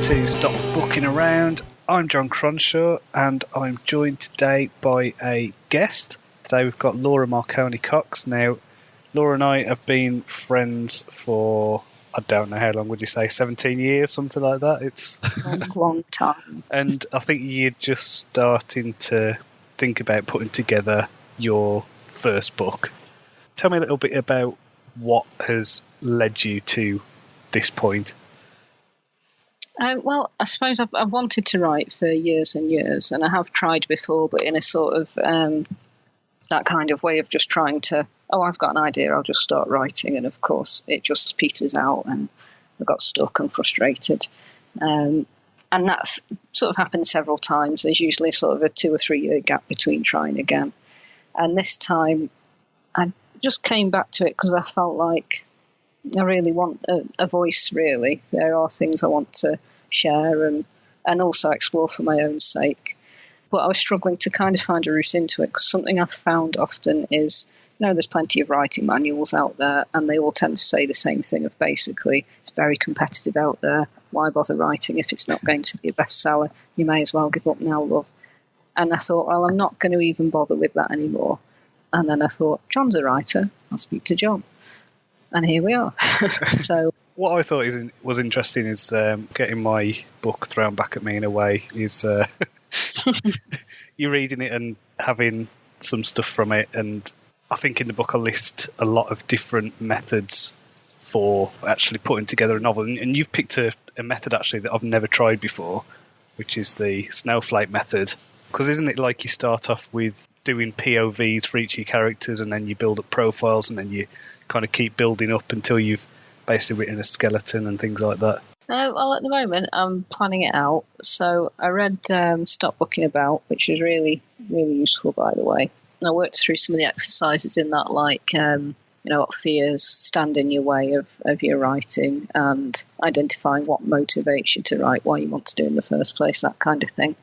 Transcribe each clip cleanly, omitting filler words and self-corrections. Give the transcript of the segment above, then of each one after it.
to Stop Booking Around. I'm Jon Cronshaw and I'm joined today by a guest. Today we've got Laura Marconi-Cox. Now, Laura and I have been friends for, I don't know how long would you say, 17 years, something like that? It's a long time. And I think you're just starting to think about putting together your first book. Tell me a little bit about what has led you to this point. Well, I suppose I've wanted to write for years and years, and I have tried before, but in a sort of that kind of way of just trying to, I've got an idea, I'll just start writing, and of course it just peters out, and I got stuck and frustrated. And that's sort of happened several times. There's usually sort of a 2 or 3 year gap between trying again. And this time I just came back to it because I felt like I really want a voice, really. There are things I want to share and also explore for my own sake. But I was struggling to kind of find a route into it, because something I've found often is, there's plenty of writing manuals out there and they all tend to say the same thing of basically, it's very competitive out there. Why bother writing if it's not going to be a bestseller? You may as well give up now, love. And I thought, well, I'm not going to even bother with that anymore. And then I thought, Jon's a writer. I'll speak to Jon. And here we are. So what I thought was interesting is getting my book thrown back at me in a way is you're reading it and having some stuff from it. And I think in the book I list a lot of different methods for actually putting together a novel. And you've picked a method actually that I've never tried before, which is the Snowflake Method. Because isn't it like you start off with doing POVs for each of your characters, and then you build up profiles, and then you kind of keep building up until you've basically written a skeleton and things like that? Well, at the moment, I'm planning it out. So I read Stop Booking About, which is really, really useful, by the way. And I worked through some of the exercises in that, like, what fears stand in your way of your writing, and identifying what motivates you to write, why you want to do it in the first place, that kind of thing.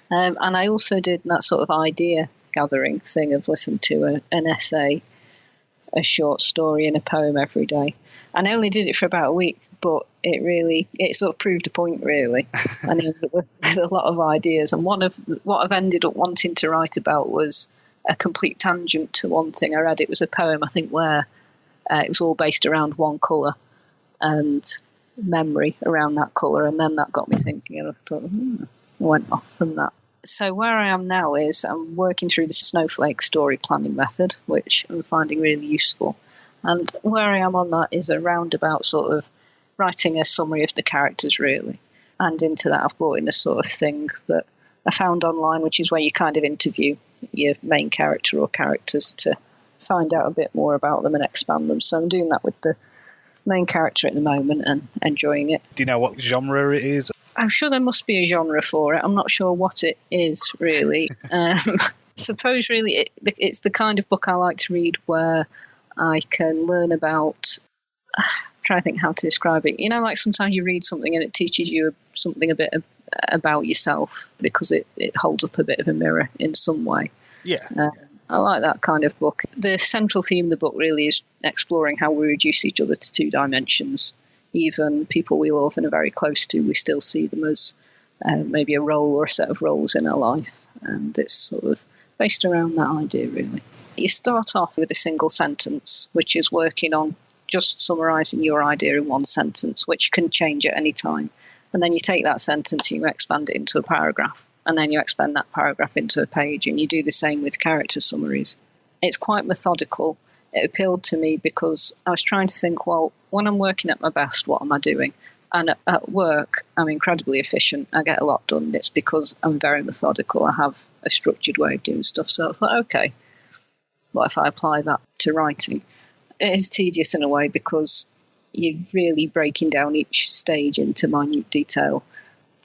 And I also did that sort of idea gathering thing of listen to an essay, a short story and a poem every day. And I only did it for about a week, but it sort of proved a point, really. And there's a lot of ideas. And one of what I've ended up wanting to write about was a complete tangent to one thing I read. It was a poem, I think, where it was all based around one colour and memory around that colour. And then that got me thinking, and I thought, I went off from that. So where I am now is I'm working through the Snowflake story planning method, which I'm finding really useful. And where I am on that is a roundabout sort of writing a summary of the characters, really. And into that I've brought in a sort of thing that I found online, which is where you kind of interview your main character or characters to find out a bit more about them and expand them. So I'm doing that with the main character at the moment and enjoying it. Do you know what genre it is? I'm sure there must be a genre for it. I'm not sure what it is, really. Suppose, really, it's the kind of book I like to read where I can learn about... I'm trying to think how to describe it. Like sometimes you read something and it teaches you something a bit about yourself because it holds up a bit of a mirror in some way. Yeah. I like that kind of book. The central theme of the book really is exploring how we reduce each other to 2 dimensions. Even people we love and are very close to, we still see them as maybe a role or a set of roles in our life. And it's sort of based around that idea, really. You start off with a single sentence, which is working on just summarising your idea in one sentence, which can change at any time. And then you take that sentence and you expand it into a paragraph. And then you expand that paragraph into a page. And you do the same with character summaries. It's quite methodical. It appealed to me because I was trying to think, well, when I'm working at my best, what am I doing? And at work, I'm incredibly efficient. I get a lot done. It's because I'm very methodical. I have a structured way of doing stuff. So I thought, okay, what if I apply that to writing? It is tedious in a way because you're really breaking down each stage into minute detail.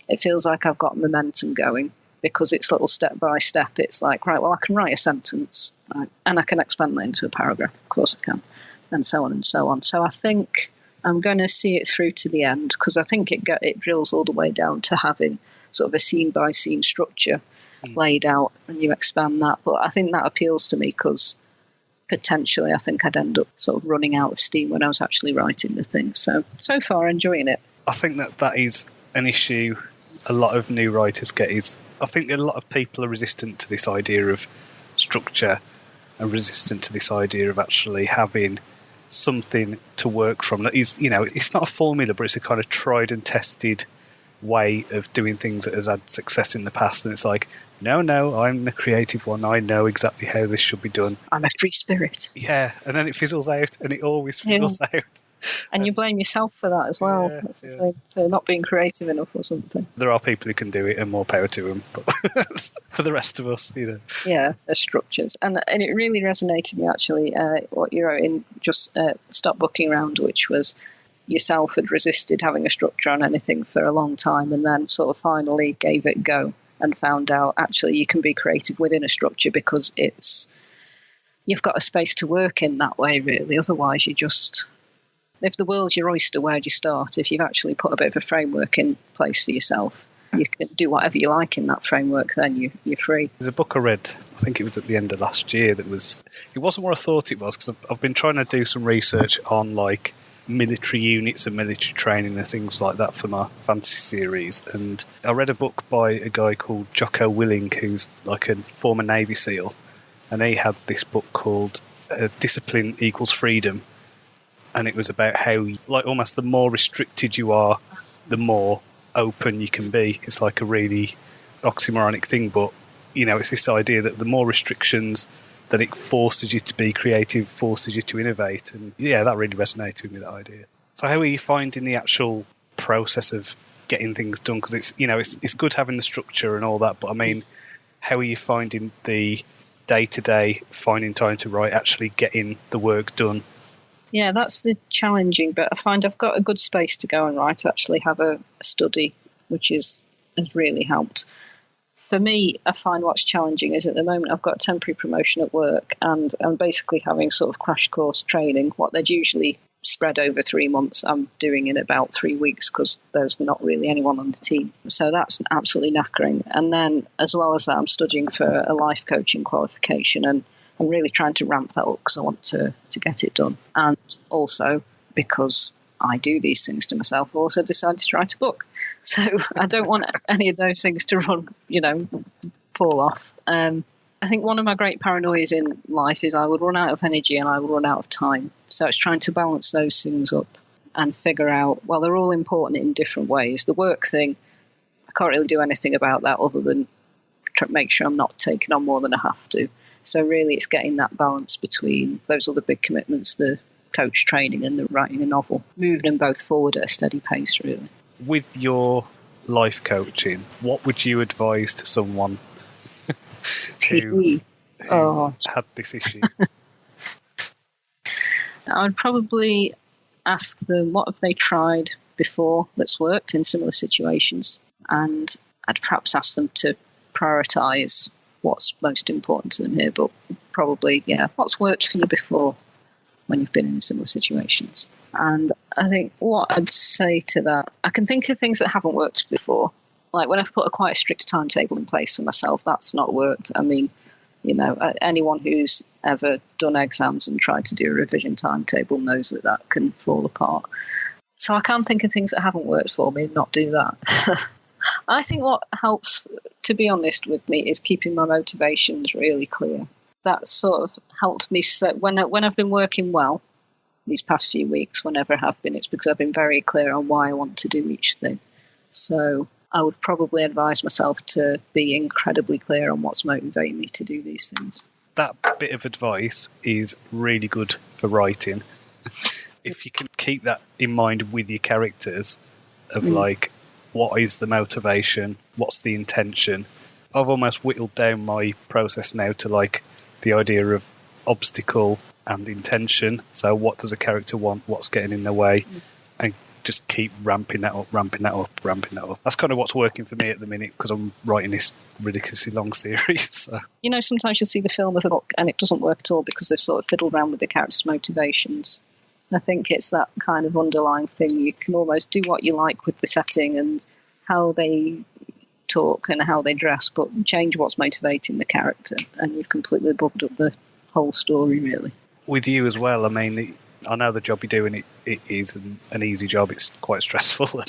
It feels like I've got momentum going because it's little step by step. It's like, right, well, I can write a sentence, right, and I can expand that into a paragraph. Of course I can, and so on and so on. So I think I'm going to see it through to the end because I think it drills all the way down to having sort of a scene-by-scene structure laid out, and you expand that. But I think that appeals to me because potentially I think I'd end up sort of running out of steam when I was actually writing the thing. So far, enjoying it. I think that is an issue a lot of new writers get is, I think a lot of people are resistant to this idea of structure and resistant to this idea of actually having something to work from that is, it's not a formula, but it's a kind of tried and tested way of doing things that has had success in the past. And it's like, no, I'm the creative one. I know exactly how this should be done. I'm a free spirit. Yeah, and then it fizzles out, and it always fizzles out. And you blame yourself for that as well, for not being creative enough or something. There are people who can do it, and more power to them. But for the rest of us, Yeah, there's structures. And it really resonated with me, actually, what you wrote in Just Stop Booking Around, which was yourself had resisted having a structure on anything for a long time, and then sort of finally gave it a go and found out, actually, you can be creative within a structure because you've got a space to work in that way, really. Otherwise, if the world's your oyster, where do you start? If you've actually put a bit of a framework in place for yourself, you can do whatever you like in that framework, then you're free. There's a book I read, I think it was at the end of last year, it wasn't what I thought it was, because I've been trying to do some research on like military units and military training and things like that for my fantasy series. And I read a book by a guy called Jocko Willing, who's like a former Navy SEAL, and he had this book called Discipline Equals Freedom. And it was about how, like, almost the more restricted you are, the more open you can be. It's like a really oxymoronic thing, but, it's this idea that the more restrictions, that it forces you to be creative, forces you to innovate. And, yeah, that really resonated with me, that idea. So how are you finding the actual process of getting things done? Because it's good having the structure and all that, but, I mean, how are you finding the day-to-day, finding time to write, actually getting the work done? Yeah, that's the challenging bit. I find I've got a good space to go and write. I actually have a study, which has really helped. For me, I find what's challenging is at the moment I've got a temporary promotion at work, and I'm basically having sort of crash course training. What they'd usually spread over 3 months, I'm doing in about 3 weeks because there's not really anyone on the team. So that's absolutely knackering. And then as well as that, I'm studying for a life coaching qualification, and I'm really trying to ramp that up because I want to get it done. And also because I do these things to myself, I also decided to write a book. So I don't want any of those things to fall off. I think one of my great paranoias in life is I would run out of energy and I would run out of time. So it's trying to balance those things up and figure out, well, they're all important in different ways. The work thing, I can't really do anything about that other than make sure I'm not taking on more than I have to. So really it's getting that balance between those other big commitments, the coach training and the writing a novel, moving them both forward at a steady pace, really. With your life coaching, what would you advise to someone who had this issue? I would probably ask them what have they tried before that's worked in similar situations, and I'd perhaps ask them to prioritise what's most important to them here, but probably, what's worked for you before when you've been in similar situations. And I think what I'd say to that, I can think of things that haven't worked before. Like when I've put quite a strict timetable in place for myself, that's not worked. I mean, anyone who's ever done exams and tried to do a revision timetable knows that can fall apart. So I can think of things that haven't worked for me and not do that. I think what helps, to be honest with me, is keeping my motivations really clear. That sort of helped me set when I've been working well these past few weeks, whenever I have been, it's because I've been very clear on why I want to do each thing. So I would probably advise myself to be incredibly clear on what's motivating me to do these things. That bit of advice is really good for writing. If you can keep that in mind with your characters of like, what is the motivation? What's the intention? I've almost whittled down my process now to like the idea of obstacle and intention. So what does a character want? What's getting in their way? And just keep ramping that up. That's kind of what's working for me at the minute because I'm writing this ridiculously long series. So. Sometimes you'll see the film of a book and it doesn't work at all because they've sort of fiddled around with the characters' motivations. I think it's that kind of underlying thing. You can almost do what you like with the setting and how they talk and how they dress, but change what's motivating the character and you've completely bugged up the whole story, really. With you as well, I mean, I know the job you're doing, it is an easy job. It's quite stressful.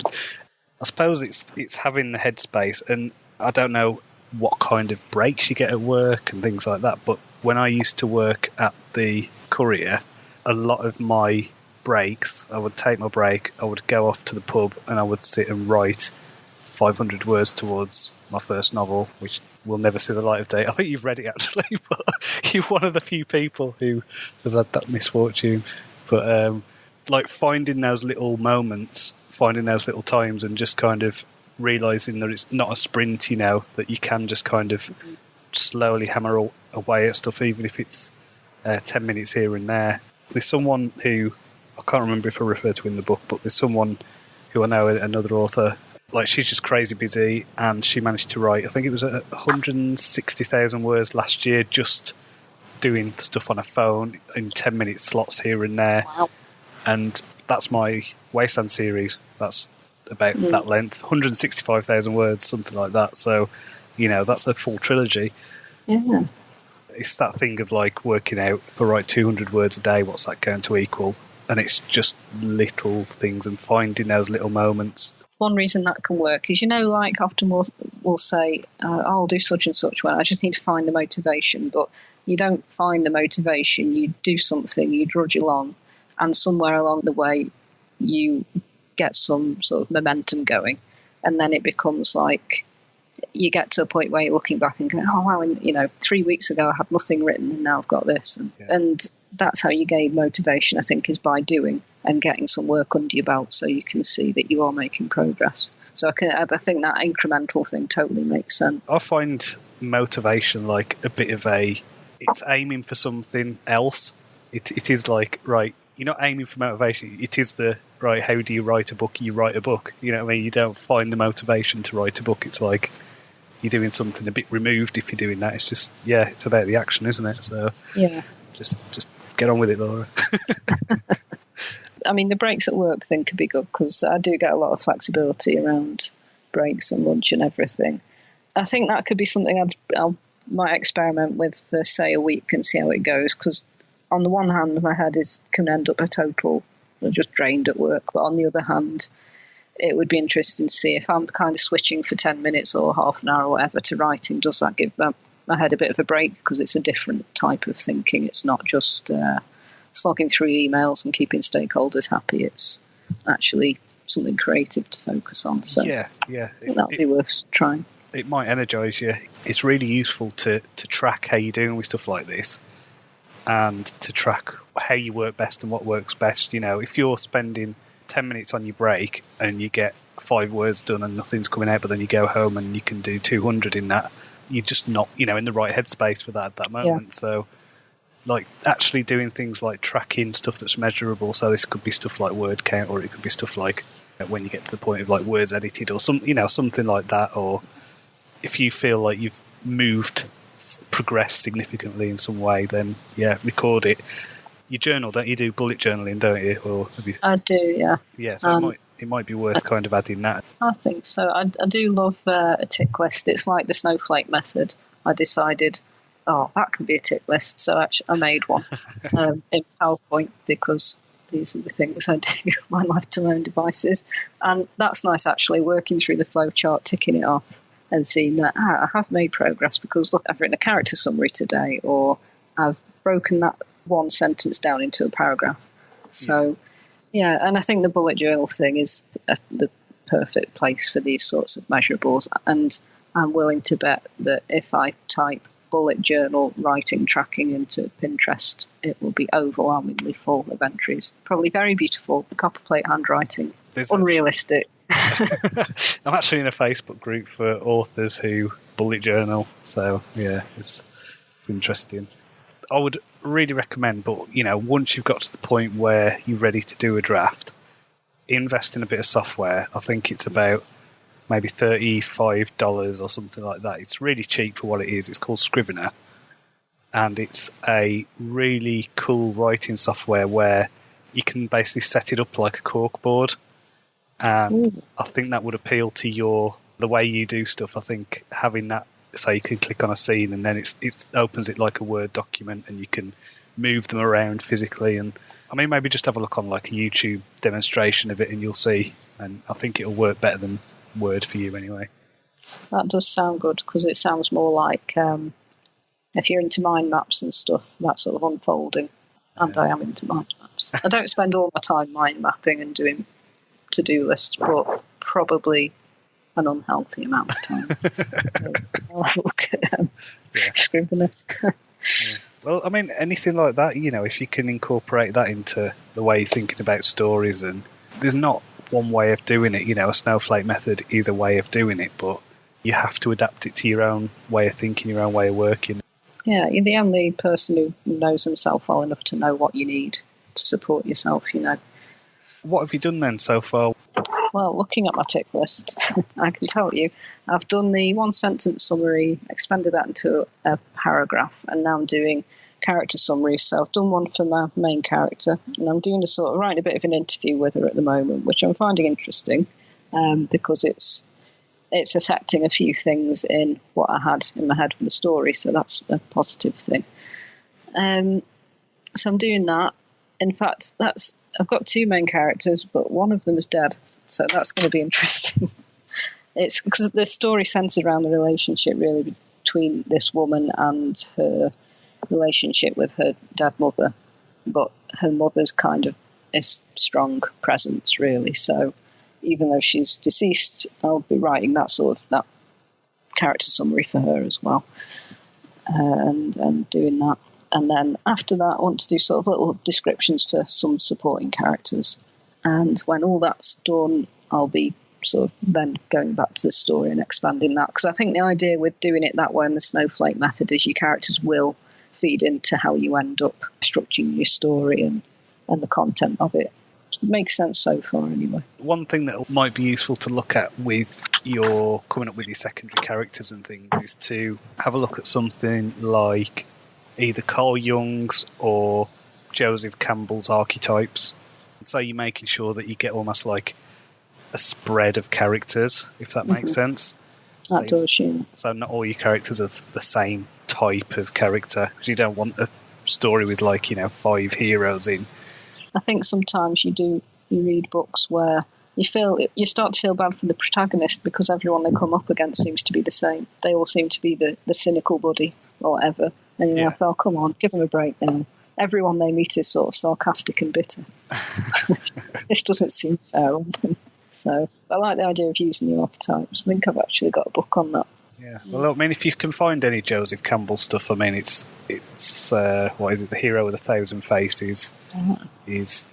I suppose it's having the headspace, and I don't know what kind of breaks you get at work and things like that, but when I used to work at the Courier, a lot of my breaks, I would take my break, I would go off to the pub, and I would sit and write 500 words towards my first novel, which will never see the light of day. I think you've read it actually, but you're one of the few people who has had that misfortune. But like finding those little moments, finding those little times, and just kind of realizing that it's not a sprint, that you can just kind of slowly hammer away at stuff, even if it's 10 minutes here and there. There's someone who, I can't remember if I referred to in the book, but there's someone who I know, another author, like she's just crazy busy, and she managed to write, I think it was 160,000 words last year, just doing stuff on a phone in 10-minute slots here and there. Wow. And that's my Wasteland series. That's about that length, 165,000 words, something like that. So, that's a full trilogy. Yeah. It's that thing of like working out, if I write 200 words a day, what's that going to equal? And it's just little things and finding those little moments. One reason that can work is, like often we'll say, I'll do such and such when I just need to find the motivation. But you don't find the motivation. You do something, you drudge along, and somewhere along the way you get some sort of momentum going. And then it becomes like you get to a point where you're looking back and going, oh, wow, 3 weeks ago I had nothing written and now I've got this. And that's how you gain motivation, I think, is by doing and getting some work under your belt so you can see that you are making progress. So I think that incremental thing totally makes sense. I find motivation like a bit of it's aiming for something else. It is like, right, you're not aiming for motivation. It is right, how do you write a book? You write a book. You know what I mean? You don't find the motivation to write a book. It's like you're doing something a bit removed if you're doing that. It's just, it's about the action, isn't it? So yeah, just get on with it, Laura. I mean, the breaks at work thing could be good because I do get a lot of flexibility around breaks and lunch and everything. I think that could be something I might experiment with for, say, a week and see how it goes, because on the one hand, my head can end up a total just drained at work, but on the other hand, it would be interesting to see if I'm kind of switching for 10 minutes or half an hour or whatever to writing, does that give my head a bit of a break, because it's a different type of thinking. It's not just slogging through emails and keeping stakeholders happy. It's actually something creative to focus on. So yeah, that would be worth trying. It might energise you. It's really useful to track how you're doing with stuff like this, and to track how you work best and what works best. If you're spending 10 minutes on your break and you get 5 words done and nothing's coming out, but then you go home and you can do 200 in that, you're just not, in the right headspace for that at that moment. Yeah. So, like, actually doing things like tracking stuff that's measurable. So this could be stuff like word count, or it could be stuff like when you get to the point of like words edited, or something like that. Or if you feel like you've progressed significantly in some way, then record it. You journal, don't you? Do bullet journaling, don't you? Or have you? I do, yeah. Yeah, so it might be worth kind of adding that. I think so. I do love a tick list. It's like the Snowflake Method. I decided, that can be a tick list. So actually, I made one in PowerPoint, because these are the things I do on my life-to-learn devices. And that's nice, actually, working through the flow chart, ticking it off and seeing that I have made progress, because look, I've written a character summary today, or I've broken that one sentence down into a paragraph. So, and I think the bullet journal thing is the perfect place for these sorts of measurables. And I'm willing to bet that if I type bullet journal writing tracking into Pinterest, it will be overwhelmingly full of entries. Probably very beautiful, copperplate handwriting. Unrealistic. I'm actually in a Facebook group for authors who bullet journal. So, it's interesting. I would really recommend, but once you've got to the point where you're ready to do a draft, invest in a bit of software. I think it's about maybe $35 or something like that. It's really cheap for what it is. It's called Scrivener, and it's a really cool writing software where you can basically set it up like a corkboard. And I think that would appeal to the way you do stuff. I think having that, so you can click on a scene and then it opens it like a Word document, and you can move them around physically. And I mean, maybe just have a look on like a YouTube demonstration of it and you'll see. And I think it'll work better than Word for you anyway. That does sound good, because it sounds more like if you're into mind maps and stuff, that sort of unfolding. And I am into mind maps. I don't spend all my time mind mapping and doing to-do lists, but probably an unhealthy amount of time. I'll look at scrivener. Well, I mean, anything like that, if you can incorporate that into the way you're thinking about stories, and there's not one way of doing it. A Snowflake method is a way of doing it, but you have to adapt it to your own way of thinking, your own way of working. Yeah, you're the only person who knows himself well enough to know what you need to support yourself, What have you done then so far? Well, looking at my tick list, I can tell you, I've done the one-sentence summary, expanded that into a paragraph, and now I'm doing character summaries. So I've done one for my main character, and I'm doing writing a bit of an interview with her at the moment, which I'm finding interesting because it's affecting a few things in what I had in my head for the story, so that's a positive thing. So I'm doing that. In fact, I've got two main characters, but one of them is dead, so that's going to be interesting. It's because the story centers around the relationship really between this woman and her relationship with her dead mother, but her mother's kind of a strong presence, really. So even though she's deceased, I'll be writing that character summary for her as well, and doing that. And then after that, I want to do sort of little descriptions for some supporting characters. And when all that's done, I'll be sort of then going back to the story and expanding that. Because I think the idea with doing it that way in the Snowflake method is your characters will feed into how you end up structuring your story and the content of it. It makes sense so far anyway. One thing that might be useful to look at with your coming up with your secondary characters and things is to have a look at something like either Carl Jung's or Joseph Campbell's archetypes. So you're making sure that you get almost like a spread of characters, if that makes sense. That does, yeah. So not all your characters are the same type of character, because you don't want a story with 5 heroes in. I think sometimes you read books where you start to feel bad for the protagonist because everyone they come up against seems to be the same. They all seem to be the cynical buddy or whatever. And you're like, oh, come on, give them a break now. Everyone they meet is sort of sarcastic and bitter. This doesn't seem fair on them. So I like the idea of using the archetypes. I think I've actually got a book on that. Yeah. Well, I mean, if you can find any Joseph Campbell stuff, I mean, it's what is it? The Hero with 1,000 Faces is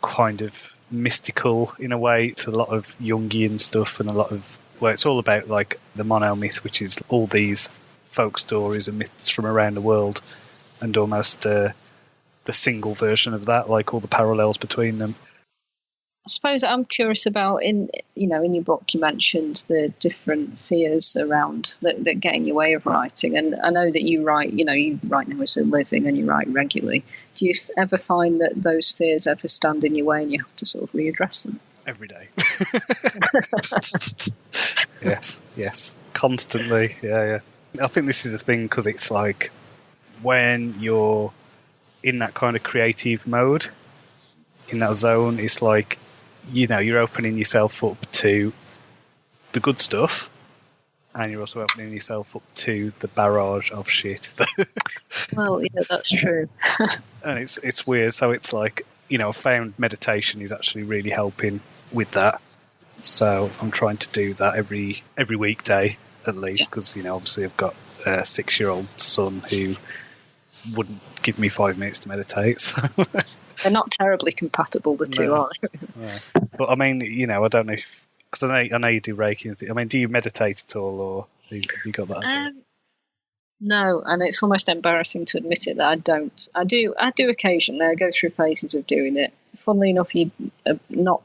kind of mystical in a way. It's a lot of Jungian stuff and a lot of it's all about like the mono myth, which is all these folk stories and myths from around the world, and almost the single version of that, like all the parallels between them. I suppose I'm curious about in your book you mentioned the different fears around that get in your way of writing, and I know that you write now as a living and you write regularly. Do you ever find that those fears ever stand in your way and you have to sort of readdress them? Every day. Yes, constantly. Yeah. I think this is a thing because it's like when you're in that kind of creative mode, in that zone, it's like, you're opening yourself up to the good stuff, and you're also opening yourself up to the barrage of shit. Well, yeah, that's true. And it's weird. So it's like, I found meditation is actually really helping with that. So I'm trying to do that every weekday at least, because obviously I've got a 6-year-old son who wouldn't give me 5 minutes to meditate. So. They're not terribly compatible, the two, are they? Yeah. But I mean, I don't know if, because I know you do Reiki. I mean, do you meditate at all, or have you got that? No, and it's almost embarrassing to admit it that I don't. I do occasionally. I go through phases of doing it. Funnily enough, you're not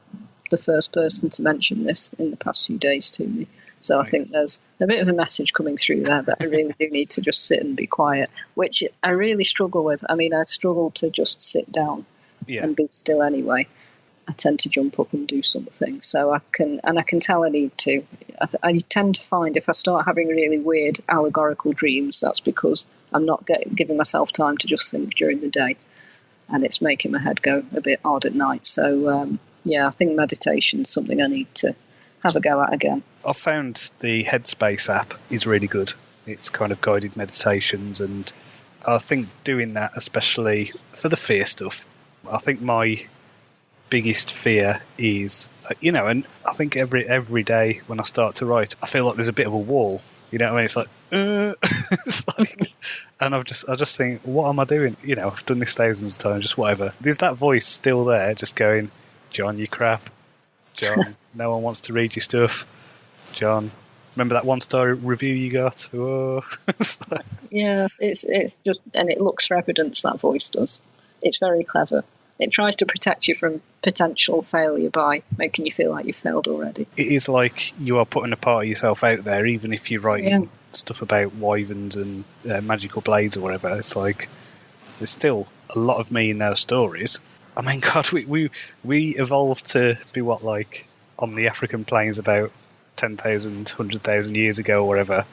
the first person to mention this in the past few days to me. So right. I think there's a bit of a message coming through there that I really do need to just sit and be quiet, which I really struggle with. I mean, I struggle to just sit down and be still anyway. I tend to jump up and do something. So I can tell I need to. I tend to find if I start having really weird allegorical dreams, that's because I'm not giving myself time to just think during the day. and it's making my head go a bit odd at night. So, I think meditation's something I need to have a go at again. I've found the Headspace app is really good. It's kind of guided meditations, and I think doing that, especially for the fear stuff, I think my biggest fear is, and I think every day when I start to write, I feel like there's a bit of a wall. You know what I mean? It's like, it's like, and I just think, what am I doing? I've done this thousands of times, just whatever. There's that voice still there, just going, Jon, you crap. Jon, no one wants to read your stuff. Jon, remember that 1-star review you got? Oh. Yeah, it's just, and it looks for evidence, that voice does. It's very clever. It tries to protect you from potential failure by making you feel like you've failed already. It is like you are putting a part of yourself out there, even if you're writing stuff about wyverns and magical blades or whatever. It's like there's still a lot of me in those stories. I mean, God, we evolved to be on the African plains about 10,000, 100,000 years ago or whatever.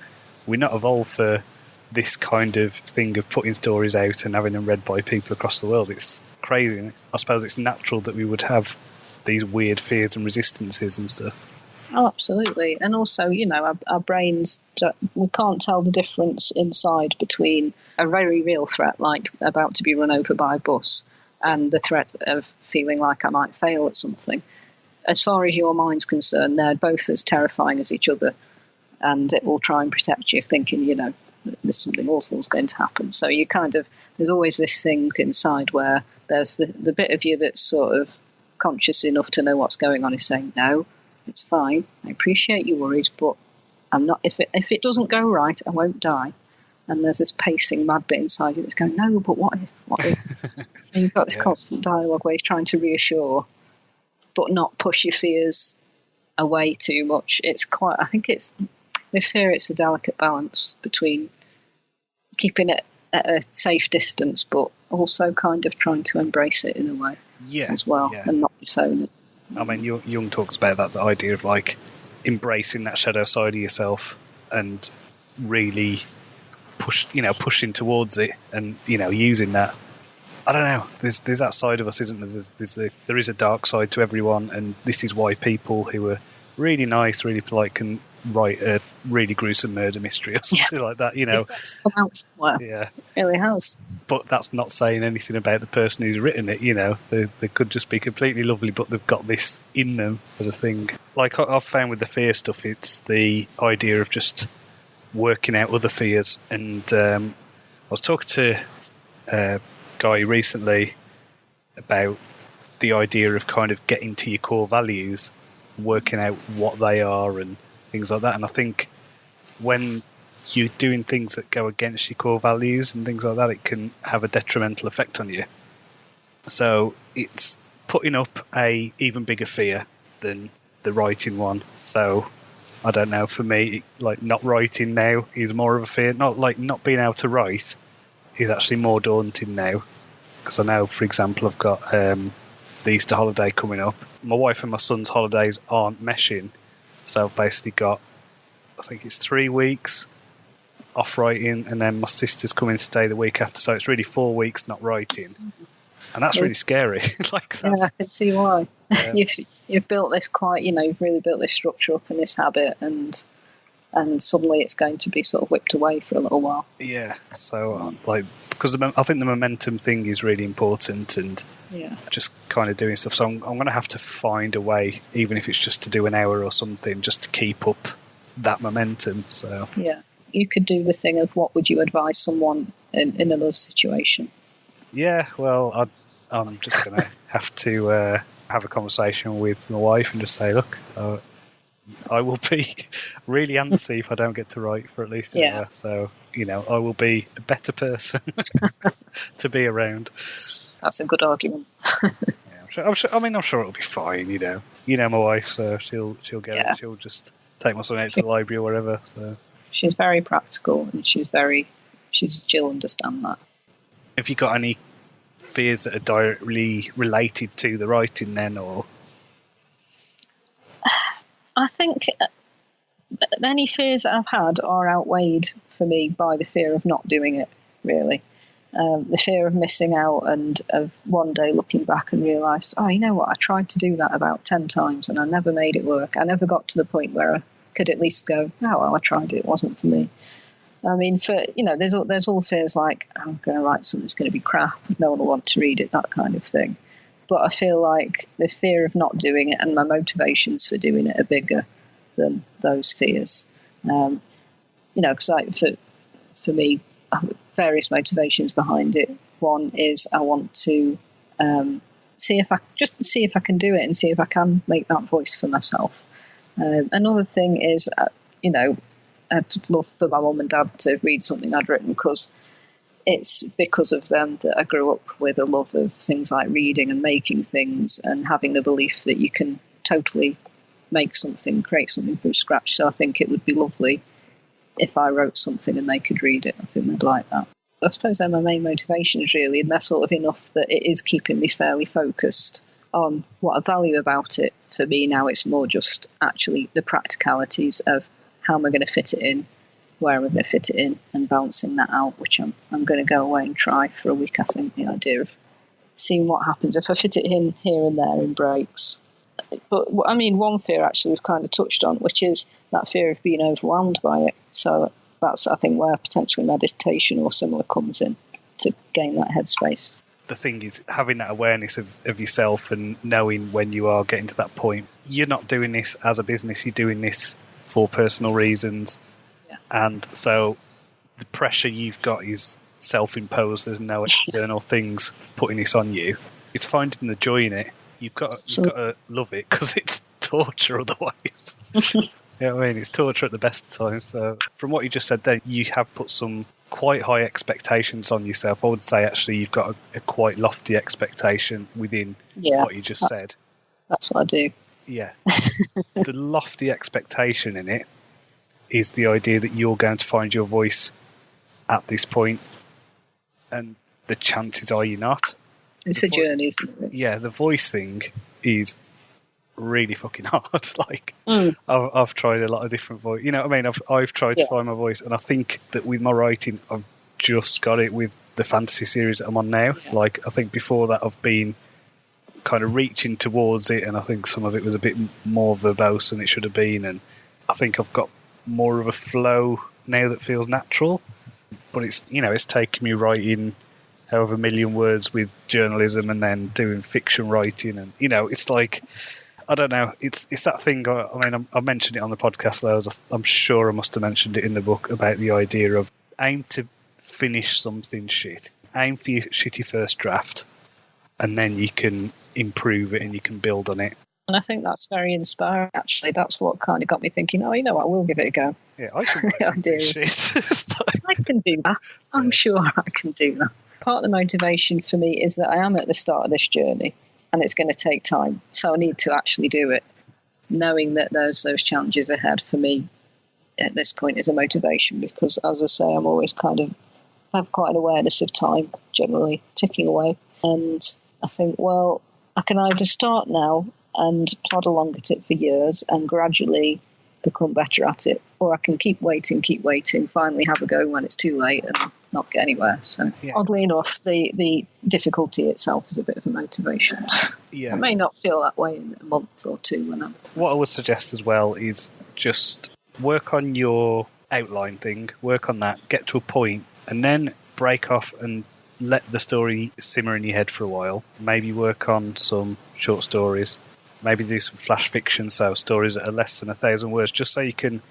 We're not evolved for this kind of thing of putting stories out and having them read by people across the world. It's crazy. I suppose it's natural that we would have these weird fears and resistances and stuff. Oh, absolutely. And also, our brains, we can't tell the difference inside between a very real threat, like about to be run over by a bus, and the threat of feeling like I might fail at something. As far as your mind's concerned, they're both as terrifying as each other, and it will try and protect you, thinking, there's something awful is going to happen. So you there's always this thing inside where there's the bit of you that's sort of conscious enough to know what's going on is saying, no, it's fine. I appreciate you worried, but I'm not. If it doesn't go right, I won't die. And there's this pacing mad bit inside you that's going, no, but what if? And you've got this constant dialogue where he's trying to reassure, but not push your fears away too much. I think with fear, it's a delicate balance between keeping it at a safe distance, but also kind of trying to embrace it in a way as well, and not disown it. I mean, Jung talks about that, the idea of embracing that shadow side of yourself and really pushing towards it and, using that. I don't know. There's that side of us, isn't there? There is a dark side to everyone, and this is why people who are really nice, really polite can write a really gruesome murder mystery or something like that. It's come out well. Yeah, it really has. But that's not saying anything about the person who's written it. They could just be completely lovely, but they've got this in them as a thing. Like I've found with the fear stuff, it's the idea of just working out other fears. And I was talking to a guy recently about the idea of kind of getting to your core values, working out what they are and things like that. And I think when you're doing things that go against your core values and things like that, it can have a detrimental effect on you. So it's putting up a even bigger fear than the writing one. So I don't know, for me, not writing now is more of a fear. Not being able to write is actually more daunting now, because I know, for example, I've got the Easter holiday coming up. My wife and my son's holidays aren't meshing, so I've basically got, I think it's 3 weeks off writing, and then my sister's coming to stay the week after, so it's really 4 weeks not writing, and that's really scary. I can see why. You've built this you've really built this structure up and this habit, and suddenly it's going to be sort of whipped away for a little while. Yeah, so because I think the momentum thing is really important, and just kind of doing stuff. So I'm going to have to find a way, even if it's just to do an hour or something, just to keep up that momentum. So you could do the thing of what would you advise someone in another situation. Yeah, well, I'm just going to have to have a conversation with my wife and just say, look, I will be really antsy if I don't get to write for at least an hour. So, I will be a better person to be around. That's a good argument. I'm sure it'll be fine. My wife, so she'll get it. She'll just take my son out to the library or whatever. So she's very practical, and she'll understand that. Have you got any fears that are directly related to the writing then, or? I think any fears that I've had are outweighed for me by the fear of not doing it, really. The fear of missing out and of one day looking back and realised, oh, you know what, I tried to do that about 10 times and I never made it work. I never got to the point where I could at least go, oh, well, I tried it, it wasn't for me. I mean, there's all fears like, I'm going to write something that's going to be crap, no one will want to read it, that kind of thing. But I feel like the fear of not doing it and my motivations for doing it are bigger than those fears. Because for me, I have various motivations behind it. One is I want to see if I can do it and see if I can make that voice for myself. Another thing is, I'd love for my mum and dad to read something I'd written, because it's because of them that I grew up with a love of things like reading and making things and having the belief that you can totally make something, create something from scratch. So I think it would be lovely if I wrote something and they could read it. I think they'd like that. I suppose they're my main motivations, really, and they're sort of enough that it is keeping me fairly focused on what I value about it. For me now, it's more just actually the practicalities of how am I going to fit it in, where am I going to fit it in, and balancing that out, which I'm going to go away and try for a week. I think the idea of seeing what happens if I fit it in here and there in breaks. But I mean, one fear actually we've kind of touched on, which is that fear of being overwhelmed by it. So that's, I think, where potentially meditation or similar comes in to gain that headspace. The thing is, having that awareness of yourself and knowing when you are getting to that point. You're not doing this as a business, you're doing this for personal reasons. Yeah. And so the pressure you've got is self-imposed. There's no external things putting this on you. It's finding the joy in it. You've got to love it, because it's torture otherwise. You know what I mean? It's torture at the best of times. So from what you just said there, you have put some quite high expectations on yourself. I would say actually you've got a quite lofty expectation within what you just said. That's what I do. Yeah. The lofty expectation in it is the idea that you're going to find your voice at this point, and the chances are you're not. It's a journey, isn't it? Yeah, the voice thing is really fucking hard. I've tried a lot of different voice. You know what I mean? I've tried to find my voice, and I think that with my writing, I've just got it with the fantasy series that I'm on now. Yeah. I think before that I've been kind of reaching towards it, and I think some of it was a bit more verbose than it should have been, and I think I've got more of a flow now that feels natural. But it's taken me writing however million words with journalism and then doing fiction writing, and it's like, I don't know, it's that thing. I mentioned it on the podcast loads. I'm sure I must have mentioned it in the book about the idea of aim to finish something shit, aim for your shitty first draft, and then you can improve it and you can build on it. And I think that's very inspiring, actually. That's what kind of got me thinking, I will give it a go. Yeah, I can write shit. I can do that. I'm sure I can do that. Part of the motivation for me is that I am at the start of this journey and it's going to take time. So I need to actually do it. Knowing that there's those challenges ahead for me at this point is a motivation, because, as I say, I'm always kind of have quite an awareness of time generally ticking away. And I think, well, I can either start now and plod along at it for years and gradually become better at it, or I can keep waiting, finally have a go when it's too late and not get anywhere. So oddly enough, the difficulty itself is a bit of a motivation. Yeah. I may not feel that way in a month or two. What I would suggest as well is just work on your outline thing, work on that, get to a point, and then break off and let the story simmer in your head for a while. Maybe work on some short stories. Maybe do some flash fiction, so stories that are less than 1,000 words, just so you can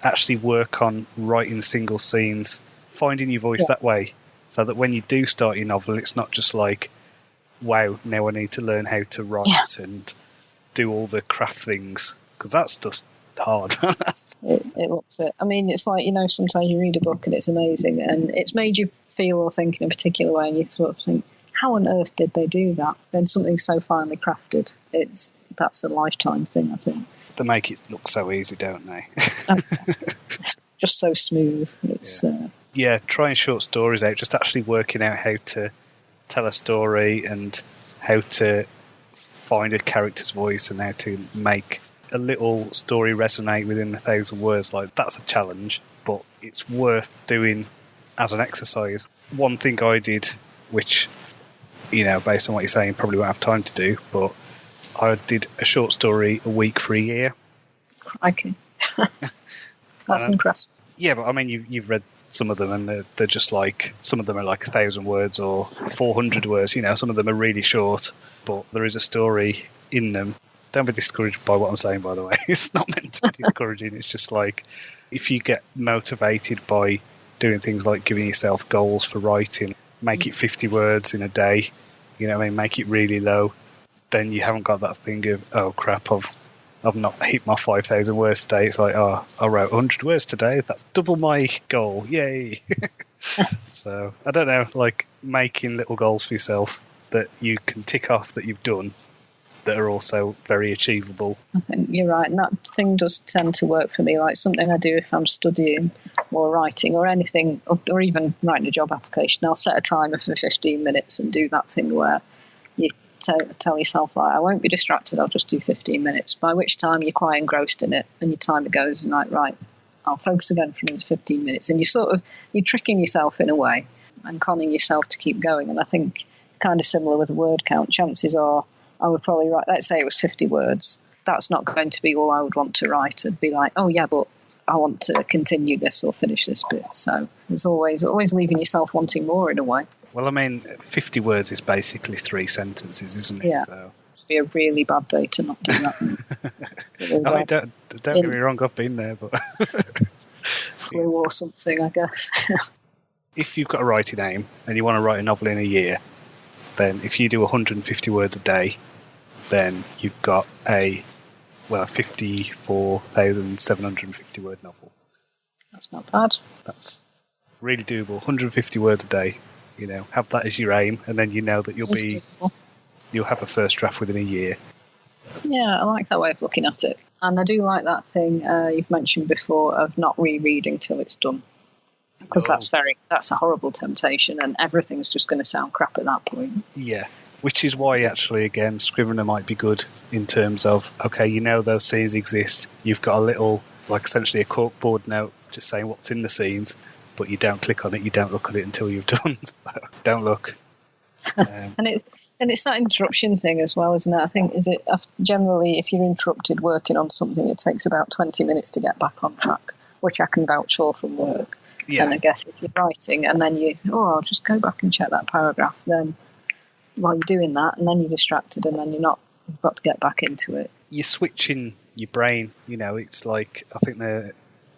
actually work on writing single scenes, finding your voice that way, so that when you do start your novel, it's not just like, wow, now I need to learn how to write and do all the craft things, because that's just hard. It looks it. I mean, it's like, sometimes you read a book and it's amazing and it's made you feel or think in a particular way, and you sort of think, how on earth did they do that? Then something so finely crafted, that's a lifetime thing, I think. They make it look so easy, don't they? Just so smooth. It's trying short stories out, just actually working out how to tell a story and how to find a character's voice and how to make a little story resonate within 1,000 words. Like, that's a challenge, but it's worth doing as an exercise. one thing I did, which, based on what you're saying, probably won't have time to do, but I did a short story a week for a year. Crikey. That's impressive. Yeah, but I mean, you've read some of them, and they're just like, some of them are like 1,000 words or 400 words. Some of them are really short, but there is a story in them. Don't be discouraged by what I'm saying, by the way. It's not meant to be discouraging. It's just like, if you get motivated by doing things like giving yourself goals for writing, make it 50 words in a day, make it really low, then you haven't got that thing of, oh crap, I've not hit my 5,000 words today. It's like, oh, I wrote 100 words today. That's double my goal. Yay. So, I don't know, like making little goals for yourself that you can tick off that you've done that are also very achievable. I think you're right. And that thing does tend to work for me, like something I do if I'm studying or writing or anything, or even writing a job application. I'll set a timer for 15 minutes and do that thing where you tell yourself, like, I won't be distracted, I'll just do 15 minutes, by which time you're quite engrossed in it and your timer goes and like, right, I'll focus again for another 15 minutes. And you're tricking yourself in a way and conning yourself to keep going. And I think kind of similar with a word count. Chances are I would probably write, let's say it was 50 words. That's not going to be all I would want to write and be like, oh yeah, but I want to continue this or finish this bit. So there's always leaving yourself wanting more in a way. Well, I mean, 50 words is basically 3 sentences, isn't it? Yeah. So it'd be a really bad day to not do that. I mean, don't get me wrong, I've been there, but flu or something, I guess. If you've got a writing aim and you want to write a novel in a year, then if you do 150 words a day, then you've got a 54,750 word novel. That's not bad. That's really doable. 150 words a day. Have that as your aim, and then that you'll have a first draft within a year. Yeah, I like that way of looking at it. And I do like that thing you've mentioned before of not rereading till it's done. Because that's a horrible temptation, and everything's just going to sound crap at that point. Yeah, which is why, actually, again, Scrivener might be good in terms of, okay, those scenes exist. You've got a little, like essentially a corkboard note just saying what's in the scenes, but you don't click on it, you don't look at it until you've done. Don't look. And it's that interruption thing as well, isn't it? I think, generally, if you're interrupted working on something, it takes about 20 minutes to get back on track, which I can vouch for from work. Yeah. And I guess if you're writing and then I'll just go back and check that paragraph, then while you're doing that, and then you're distracted, and then you've got to get back into it. You're switching your brain, it's like, I think they're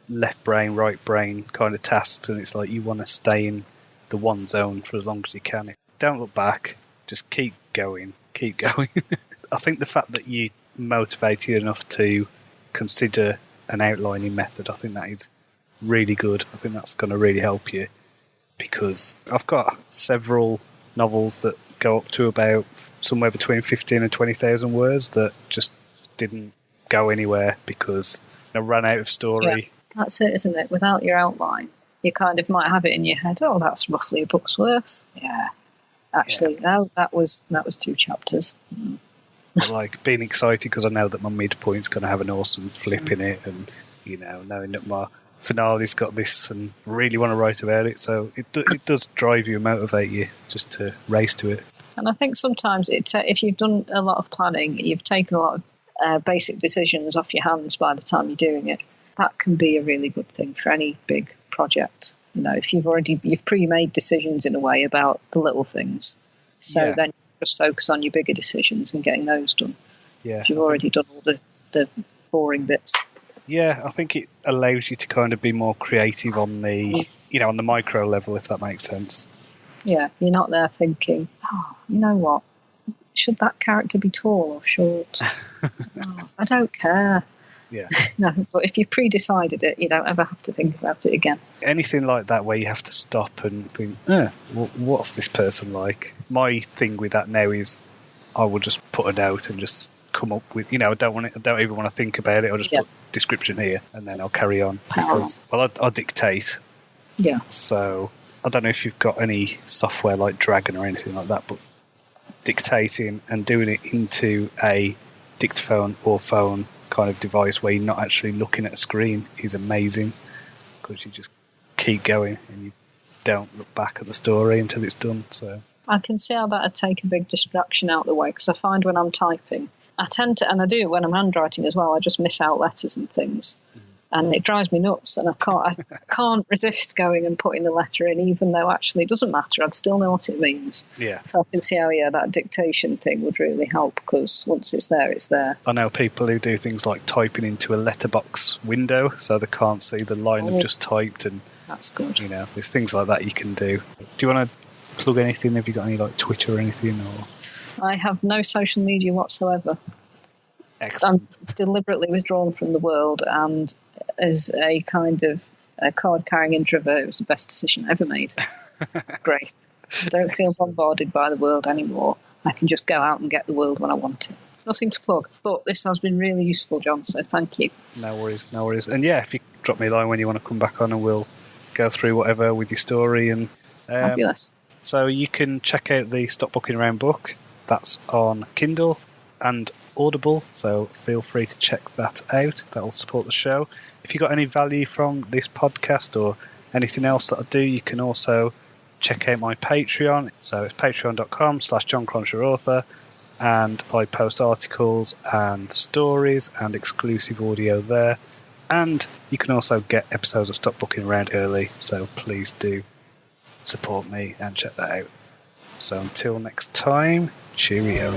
left brain, right brain kind of tasks, and it's like you want to stay in the one zone for as long as you can. Don't look back, just keep going. I think the fact that you're motivated enough to consider an outlining method, I think that is really good. I think that's going to really help you, because I've got several novels that go up to about somewhere between 15 and 20,000 words that just didn't go anywhere because I ran out of story. Yeah, that's it, isn't it? Without your outline, you kind of might have it in your head, oh, that's roughly a book's worth. Yeah. Actually, no, that was 2 chapters. Like being excited because I know that my midpoint's going to have an awesome flip in it, and knowing that my finale's got this and really want to write about it, so it does drive you and motivate you just to race to it. And I think sometimes if you've done a lot of planning, you've taken a lot of basic decisions off your hands by the time you're doing it, that can be a really good thing for any big project. If you've pre-made decisions in a way about the little things, so then you just focus on your bigger decisions and getting those done. Yeah, if you've already done all the boring bits. Yeah, I think it allows you to kind of be more creative on the on the micro level, if that makes sense. Yeah, you're not there thinking, oh, you know what? Should that character be tall or short? I don't care. Yeah. No, but if you've pre-decided it, you don't ever have to think about it again. Anything like that where you have to stop and think, what's this person like? My thing with that now is I will just put a note and just come up with, I don't even want to think about it. I'll just put description here and then I'll carry on. Because, I dictate. Yeah. So I don't know if you've got any software like Dragon or anything like that, but dictating and doing it into a dictaphone or phone kind of device where you're not actually looking at a screen is amazing, because you just keep going and you Yeah. don't look back at the story until it's done. So I can see how that would take a big distraction out of the way, because I find when I'm typing, I tend to, and I do it when I'm handwriting as well, I just miss out letters and things. And it drives me nuts, and I can't resist going and putting the letter in, even though actually it doesn't matter. I'd still know what it means. yeah, So I can see how, that dictation thing would really help, because once it's there, it's there. I know people who do things like typing into a letterbox window so they can't see the line they've just typed, and that's good. You know, there's things like that you can do. Do you want to plug anything? Have you got any like Twitter or anything? Or I have no social media whatsoever. excellent. I'm deliberately withdrawn from the world, and as a kind of a card-carrying introvert, it was the best decision I ever made. Great. I don't feel bombarded by the world anymore. I can just go out and get the world when I want it. Nothing to plug. But this has been really useful, John, so thank you. No worries, no worries. And yeah, if you drop me a line when you want to come back on, and we'll go through whatever with your story. And Fabulous. So you can check out the Stop Booking Around book. That's on Kindle and Audible, so feel free to check that out. That will support the show. If you got any value from this podcast or anything else that I do, you can also check out my Patreon. So it's patreon.com/Jon Cronshaw author, and I post articles and stories and exclusive audio there. And you can also get episodes of Stop Booking Around early, so please do support me and check that out. So until next time, cheerio.